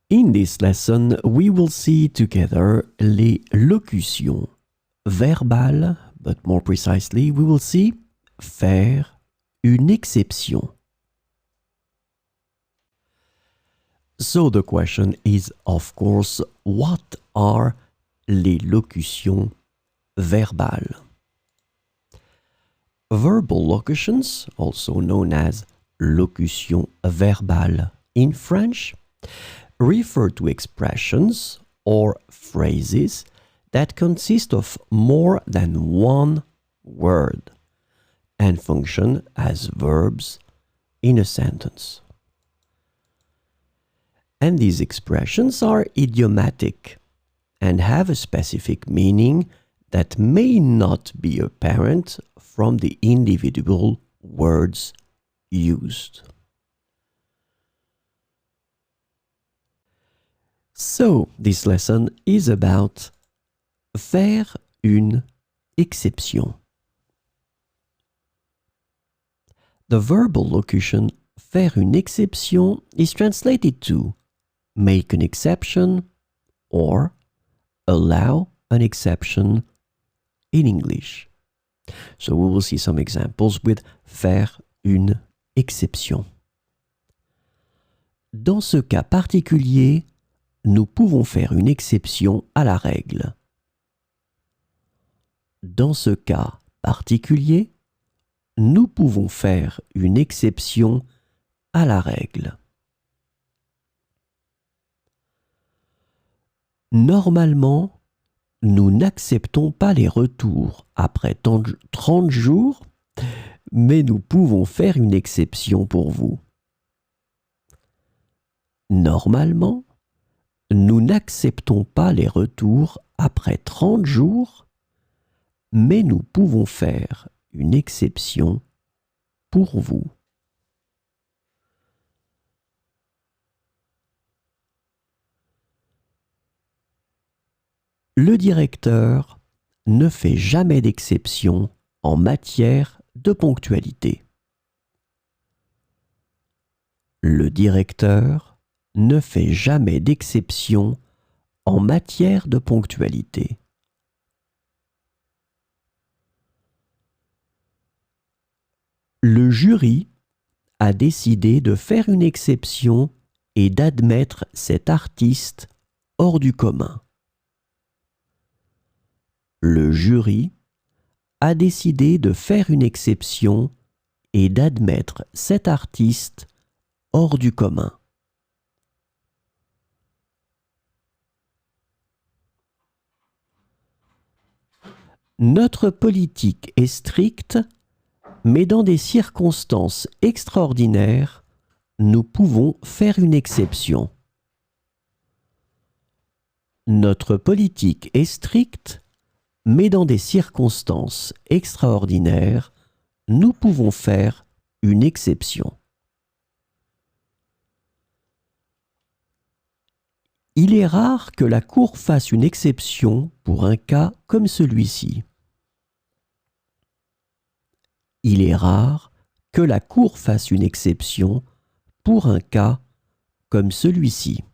In this lesson, we will see together les locutions verbales, but more precisely, we will see faire une exception. So the question is, of course, what are les locutions verbales? Verbal locutions, also known as locutions verbales in French, refer to expressions or phrases that consist of more than one word and function as verbs in a sentence. And these expressions are idiomatic and have a specific meaning that may not be apparent from the individual words used. So, this lesson is about faire une exception. The verbal locution faire une exception is translated to make an exception or allow an exception in English. So we will see some examples with faire une exception. Dans ce cas particulier, nous pouvons faire une exception à la règle. Dans ce cas particulier, nous pouvons faire une exception à la règle. Normalement, nous n'acceptons pas les retours après 30 jours, mais nous pouvons faire une exception pour vous. Normalement, nous n'acceptons pas les retours après 30 jours, mais nous pouvons faire une exception pour vous. Le directeur ne fait jamais d'exception en matière de ponctualité. Le directeur ne fait jamais d'exception en matière de ponctualité. Le jury a décidé de faire une exception et d'admettre cet artiste hors du commun. Le jury a décidé de faire une exception et d'admettre cet artiste hors du commun. Notre politique est stricte, mais dans des circonstances extraordinaires, nous pouvons faire une exception. Notre politique est stricte, mais dans des circonstances extraordinaires, nous pouvons faire une exception. Il est rare que la Cour fasse une exception pour un cas comme celui-ci. Il est rare que la Cour fasse une exception pour un cas comme celui-ci.